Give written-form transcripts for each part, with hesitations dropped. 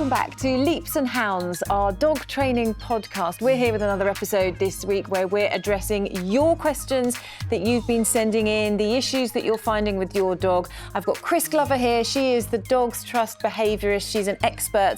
welcome back to Leaps and Hounds, our dog training podcast. We're here with another episode this week where we're addressing your questions that you've been sending in, the issues that you're finding with your dog. I've got Kris Glover here. She is the Dog's Trust behaviourist. She's an expert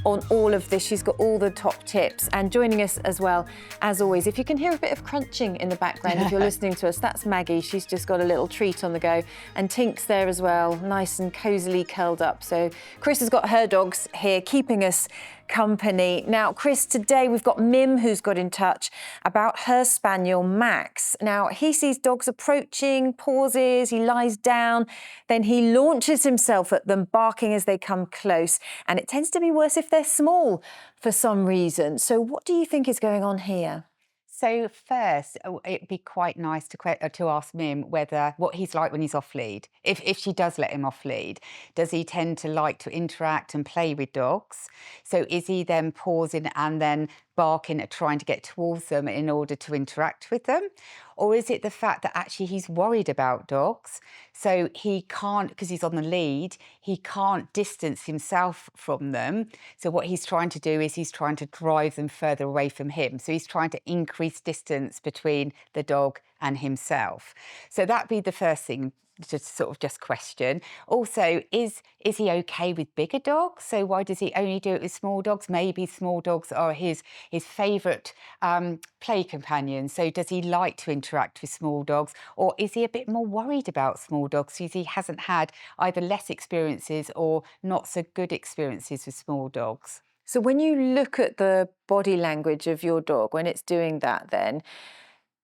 on all of this. She's got all the top tips. And joining us as well, as always, if you can hear a bit of crunching in the background, if you're listening to us, that's Maggie. She's just got a little treat on the go. And Tink's there as well, nice and cosily curled up. So Kris has got her dogs here keeping us company. Now, Kris, today we've got Mim who's got in touch about her spaniel, Max. Now, he sees dogs approaching, pauses, he lies down, then he launches himself at them, barking as they come close. And it tends to be worse if they're small for some reason. So what do you think is going on here? So first, it'd be quite nice to ask Mim what he's like when he's off lead. If she does let him off lead, does he tend to like to interact and play with dogs? So is he then pausing and then barking at trying to get towards them in order to interact with them? Or is it the fact that actually he's worried about dogs, so he can't, because he's on the lead, he can't distance himself from them. So what he's trying to do is he's trying to drive them further away from him. So he's trying to increase distance between the dog and himself. So that'd be the first thing to sort of just question. Also, is he okay with bigger dogs? So why does he only do it with small dogs? Maybe small dogs are his favourite play companions. So does he like to interact with small dogs? Or is he a bit more worried about small dogs because he hasn't had either less experiences or not so good experiences with small dogs? So when you look at the body language of your dog, when it's doing that then,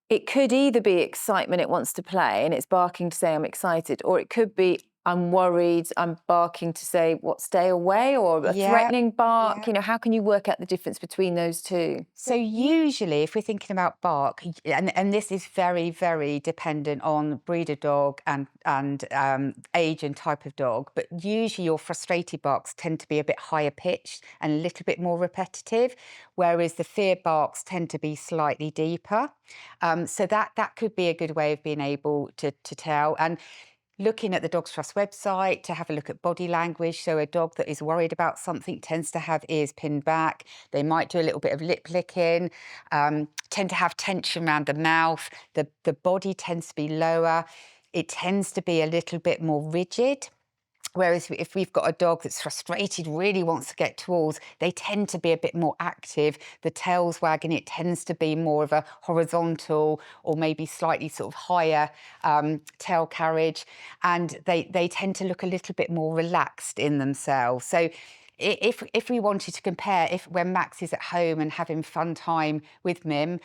it could either be excitement, it wants to play and it's barking to say I'm excited, or it could be I'm worried, I'm barking to say, what, stay away, or a threatening bark? Yeah. You know, how can you work out the difference between those two? So usually if we're thinking about bark, and this is very, very dependent on breed of dog and age and type of dog, but usually your frustrated barks tend to be a bit higher pitched and a little bit more repetitive, whereas the fear barks tend to be slightly deeper. So that could be a good way of being able to tell. And looking at the Dog's Trust website to have a look at body language. So a dog that is worried about something tends to have ears pinned back. They might do a little bit of lip licking, tend to have tension around the mouth. The body tends to be lower. It tends to be a little bit more rigid. Whereas if we've got a dog that's frustrated, really wants to get towards, they tend to be a bit more active. The tail's wagging, it tends to be more of a horizontal or maybe slightly sort of higher tail carriage. And they tend to look a little bit more relaxed in themselves. So if we wanted to compare, when Max is at home and having fun time with Mim,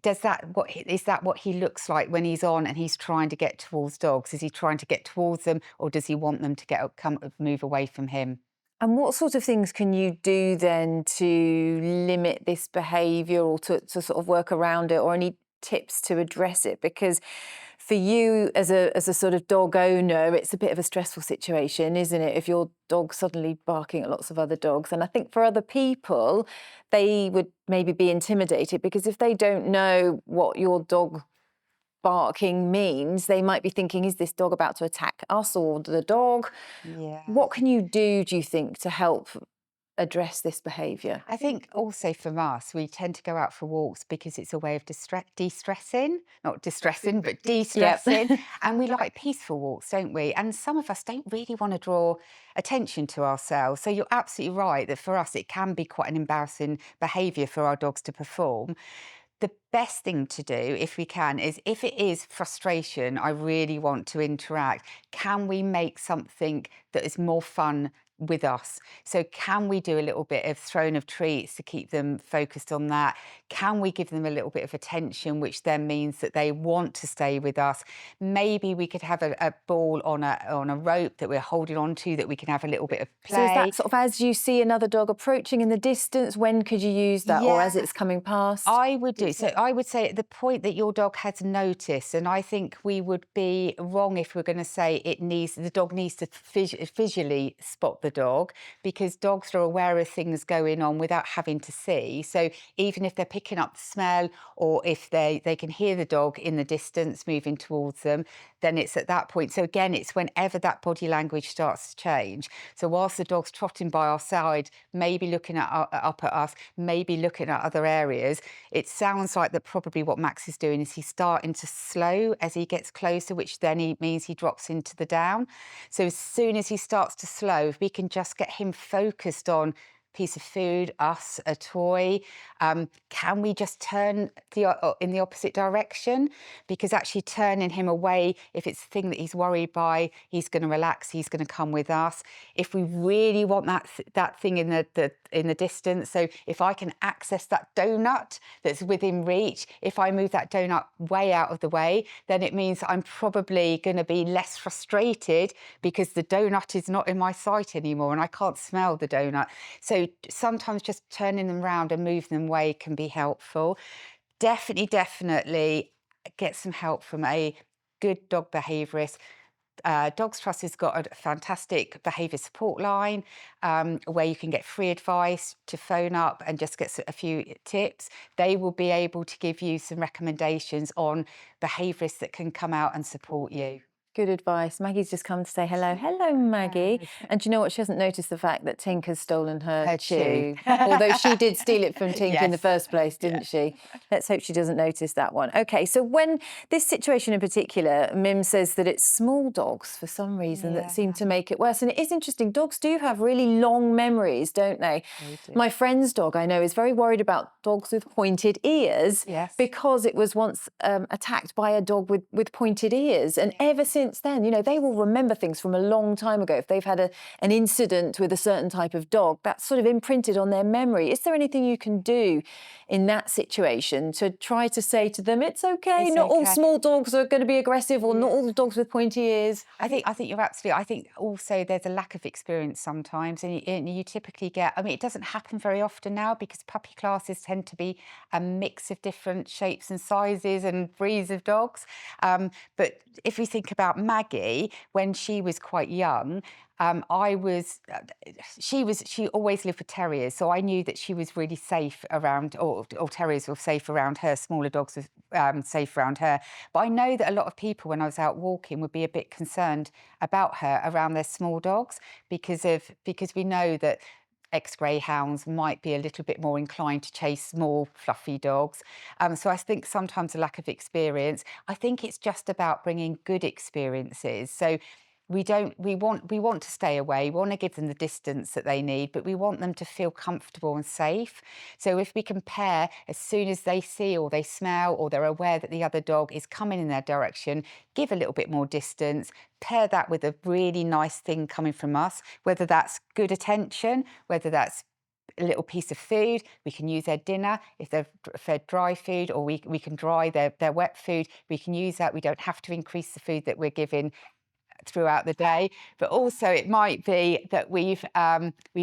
is that what he looks like when he's on and he's trying to get towards dogs? Is he trying to get towards them, or does he want them to move away from him? And what sort of things can you do then to limit this behaviour, or to sort of work around it, or any tips to address it? Because for you as a sort of dog owner, it's a bit of a stressful situation, isn't it, if your dog's suddenly barking at lots of other dogs? And I think for other people, they would maybe be intimidated, because if they don't know what your dog barking means, they might be thinking, is this dog about to attack us or the dog? Yeah. What can you do, do you think, to help address this behaviour? I think also from us, we tend to go out for walks because it's a way of de-stressing, not distressing, but de-stressing. Yep. And we like peaceful walks, don't we? And some of us don't really want to draw attention to ourselves. So you're absolutely right that for us, it can be quite an embarrassing behaviour for our dogs to perform. The best thing to do, if we can, is if it is frustration, I really want to interact, can we make something that is more fun with us? So can we do a little bit of throwing of treats to keep them focused on that? Can we give them a little bit of attention, which then means that they want to stay with us? Maybe we could have a ball on a rope that we're holding on to, that we can have a little bit of play. So is that sort of as you see another dog approaching in the distance, when could you use that? Yeah. Or as it's coming past? I would do. So I would say at the point that your dog has noticed, and I think we would be wrong if we're going to say the dog needs to visually spot the dog, because dogs are aware of things going on without having to see. So even if they're picking up the smell, or if they can hear the dog in the distance moving towards them, then it's at that point. So again, it's whenever that body language starts to change. So whilst the dog's trotting by our side, maybe looking up at us, maybe looking at other areas, it sounds like that probably what Max is doing is he's starting to slow as he gets closer, which then means he drops into the down. So as soon as he starts to slow, if we can just get him focused on piece of food, us, a toy, can we just turn in the opposite direction? Because actually turning him away, if it's the thing that he's worried by, he's going to relax, he's going to come with us. If we really want that thing in the distance, so if I can access that donut that's within reach, if I move that donut way out of the way, then it means I'm probably going to be less frustrated because the donut is not in my sight anymore and I can't smell the donut. So sometimes just turning them around and moving them away can be helpful. Definitely get some help from a good dog behaviourist. Dogs Trust has got a fantastic behaviour support line where you can get free advice to phone up and just get a few tips. They will be able to give you some recommendations on behaviourists that can come out and support you. Good advice. Maggie's just come to say hello. Hello, Maggie. And do you know what? She hasn't noticed the fact that Tinker's stolen her chew. Although she did steal it from Tinker in the first place, didn't she? Let's hope she doesn't notice that one. OK, so when this situation in particular, Mim says that it's small dogs for some reason that seem to make it worse. And it is interesting. Dogs do have really long memories, don't they? My friend's dog, I know, is very worried about dogs with pointed ears because it was once attacked by a dog with pointed ears. And ever since then, you know, they will remember things from a long time ago. If they've had an incident with a certain type of dog, that's sort of imprinted on their memory. Is there anything you can do in that situation to try to say to them, it's okay, not all small dogs are going to be aggressive, or not all the dogs with pointy ears? I think you're absolutely. I think also there's a lack of experience sometimes, and you typically get. I mean, it doesn't happen very often now because puppy classes tend to be a mix of different shapes and sizes and breeds of dogs. But if we think about Maggie, when she was quite young, she always lived with terriers, so I knew that she was really safe around, or terriers were safe around her, smaller dogs were safe around her. But I know that a lot of people, when I was out walking, would be a bit concerned about her around their small dogs because we know that ex-greyhounds might be a little bit more inclined to chase small, fluffy dogs. So I think sometimes a lack of experience. I think it's just about bringing good experiences. So we want to stay away. We want to give them the distance that they need, but we want them to feel comfortable and safe. So if we can pair, as soon as they see or they smell or they're aware that the other dog is coming in their direction, give a little bit more distance, pair that with a really nice thing coming from us, whether that's good attention, whether that's a little piece of food. We can use their dinner if they're fed dry food, or we can dry their wet food. We can use that. We don't have to increase the food that we're giving throughout the day, but also it might be that we've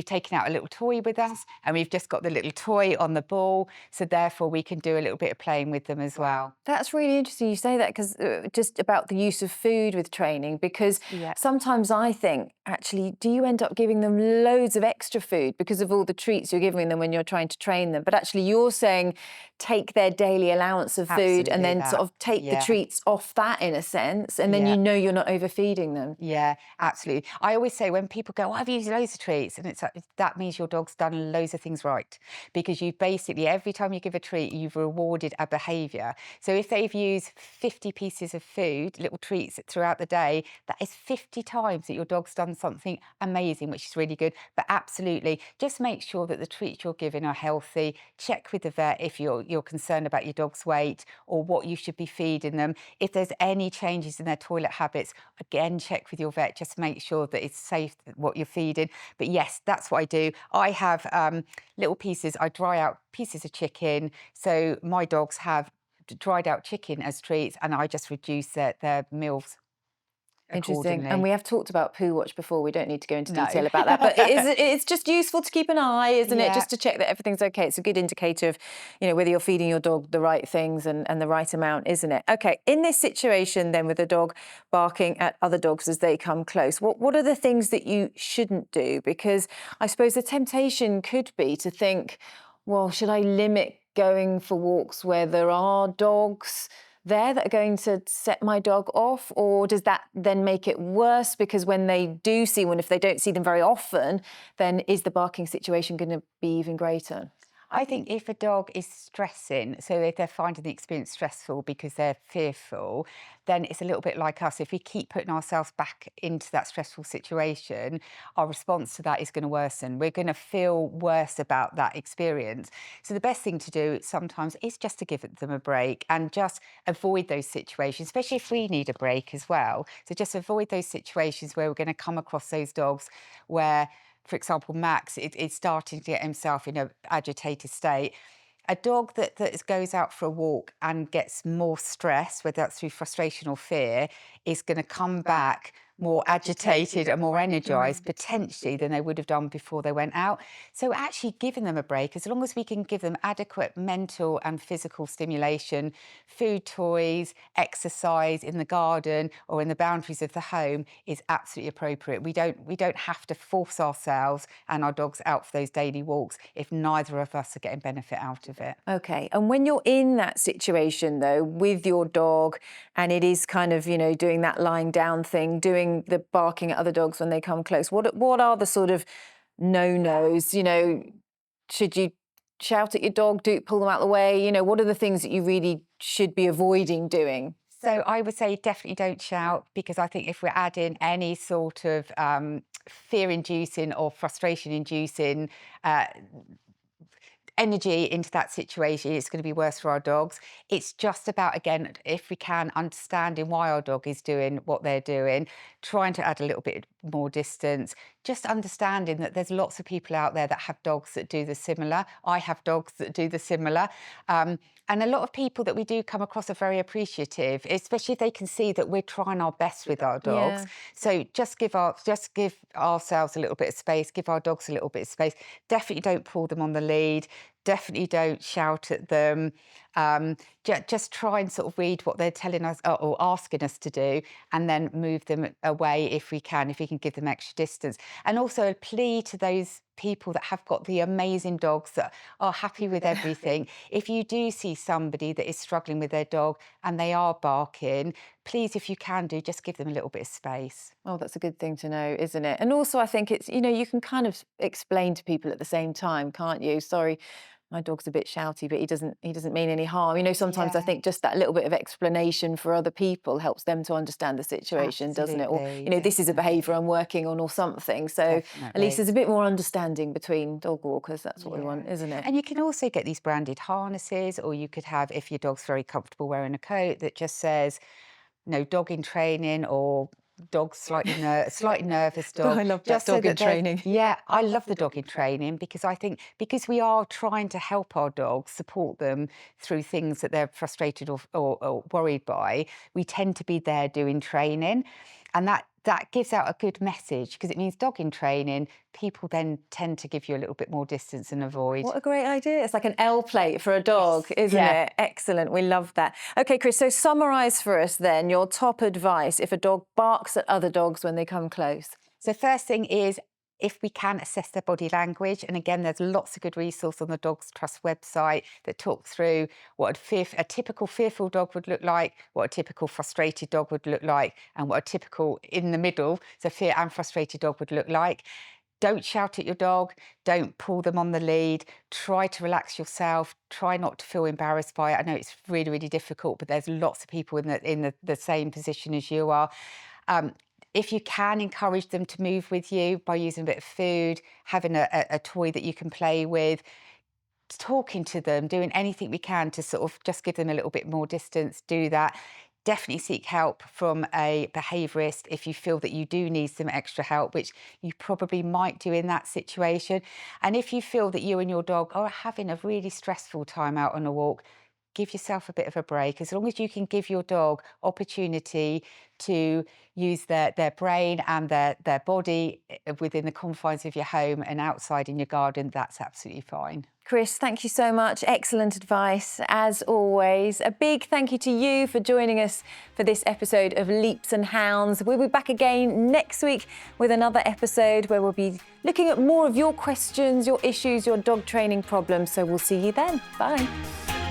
taken out a little toy with us and we've just got the little toy on the ball, so therefore we can do a little bit of playing with them as well. That's really interesting you say that, because just about the use of food with training, because sometimes I think, actually, do you end up giving them loads of extra food because of all the treats you're giving them when you're trying to train them? But actually you're saying take their daily allowance of food and then sort of take the treats off that, in a sense, and then you know you're not overfeeding them. Yeah, absolutely. I always say when people go, I've used loads of treats, and it's like, that means your dog's done loads of things right, because you've basically, every time you give a treat, you've rewarded a behaviour. So if they've used 50 pieces of food, little treats throughout the day, that is 50 times that your dog's done something amazing, which is really good. But absolutely, just make sure that the treats you're giving are healthy. Check with the vet if you're concerned about your dog's weight or what you should be feeding them. If there's any changes in their toilet habits, again, check with your vet, just make sure that it's safe what you're feeding. But yes, that's what I do. I have little pieces, I dry out pieces of chicken, so my dogs have dried out chicken as treats, and I just reduce their meals. Interesting. accordingly. And we have talked about poo watch before. We don't need to go into No. detail about that. But it's just useful to keep an eye, isn't it? Yeah. Just to check that everything's okay. It's a good indicator of, whether you're feeding your dog the right things and the right amount, isn't it? Okay. In this situation then with a dog barking at other dogs as they come close, what are the things that you shouldn't do? Because I suppose the temptation could be to think, well, should I limit going for walks where there are dogs there that are going to set my dog off? Or does that then make it worse? Because when they do see one, if they don't see them very often, then is the barking situation going to be even greater? I think if a dog is stressing, so if they're finding the experience stressful because they're fearful, then it's a little bit like us. If we keep putting ourselves back into that stressful situation, our response to that is going to worsen. We're going to feel worse about that experience. So the best thing to do sometimes is just to give them a break and just avoid those situations, especially if we need a break as well. So just avoid those situations where we're going to come across those dogs where, for example, Max is starting to get himself in an agitated state. A dog that goes out for a walk and gets more stress, whether that's through frustration or fear, is going to come back more agitated and more energised potentially than they would have done before they went out. So actually giving them a break, as long as we can give them adequate mental and physical stimulation, food, toys, exercise in the garden or in the boundaries of the home, is absolutely appropriate. We don't have to force ourselves and our dogs out for those daily walks if neither of us are getting benefit out of it. Okay. And when you're in that situation, though, with your dog, and it is kind of, doing that lying down thing, doing the barking at other dogs when they come close, what are the sort of no-nos? Should you shout at your dog, pull them out of the way? What are the things that you really should be avoiding doing? So I would say definitely don't shout, because I think if we're adding any sort of fear-inducing or frustration-inducing energy into that situation, it's going to be worse for our dogs. It's just about, again, if we can, understanding why our dog is doing what they're doing, trying to add a little bit more distance, just understanding that there's lots of people out there that have dogs that do the similar. I have dogs that do the similar. And a lot of people that we do come across are very appreciative, especially if they can see that we're trying our best with our dogs. Yeah. So just give ourselves a little bit of space, give our dogs a little bit of space. Definitely don't pull them on the lead. Definitely don't shout at them. Just try and sort of read what they're telling us or asking us to do, and then move them away if we can give them extra distance. And also a plea to those people that have got the amazing dogs that are happy with everything. If you do see somebody that is struggling with their dog and they are barking, please, if you can just give them a little bit of space. Oh, that's a good thing to know, isn't it? And also I think it's, you can kind of explain to people at the same time, can't you? Sorry, my dog's a bit shouty, but he doesn't mean any harm. Sometimes I Yeah. think just that little bit of explanation for other people helps them to understand the situation, doesn't it? Or, Absolutely, this is a behaviour I'm working on or something. So at Definitely. least there's a bit more understanding between dog walkers. That's what we want, isn't it? And you can also get these branded harnesses, or you could have, if your dog's very comfortable wearing a coat, that just says, dog in training, or dog slightly nervous dog. I love that, Just so dog in that there's- training. Yeah, I love the dog in training, because I think because we are trying to help our dogs, support them through things that they're frustrated or worried by, we tend to be there doing training. And that gives out a good message, because it means dog in training, people then tend to give you a little bit more distance and avoid. What a great idea. It's like an L plate for a dog, isn't Yeah. it? Excellent. We love that. Okay, Kris, so summarise for us then your top advice if a dog barks at other dogs when they come close. So first thing is, if we can, assess their body language. And again, there's lots of good resource on the Dogs Trust website that talk through what a typical fearful dog would look like, what a typical frustrated dog would look like, and what a typical in the middle, so fear and frustrated dog, would look like. Don't shout at your dog. Don't pull them on the lead. Try to relax yourself. Try not to feel embarrassed by it. I know it's really, really difficult, but there's lots of people in the same position as you are. If you can, encourage them to move with you by using a bit of food, having a toy that you can play with, talking to them, doing anything we can to sort of just give them a little bit more distance. Do that. Definitely seek help from a behaviourist if you feel that you do need some extra help, which you probably might do in that situation. And if you feel that you and your dog are having a really stressful time out on a walk, give yourself a bit of a break. As long as you can give your dog opportunity to use their brain and their body within the confines of your home and outside in your garden, that's absolutely fine. Kris, thank you so much. Excellent advice, as always. A big thank you to you for joining us for this episode of Leaps and Hounds. We'll be back again next week with another episode where we'll be looking at more of your questions, your issues, your dog training problems. So we'll see you then. Bye.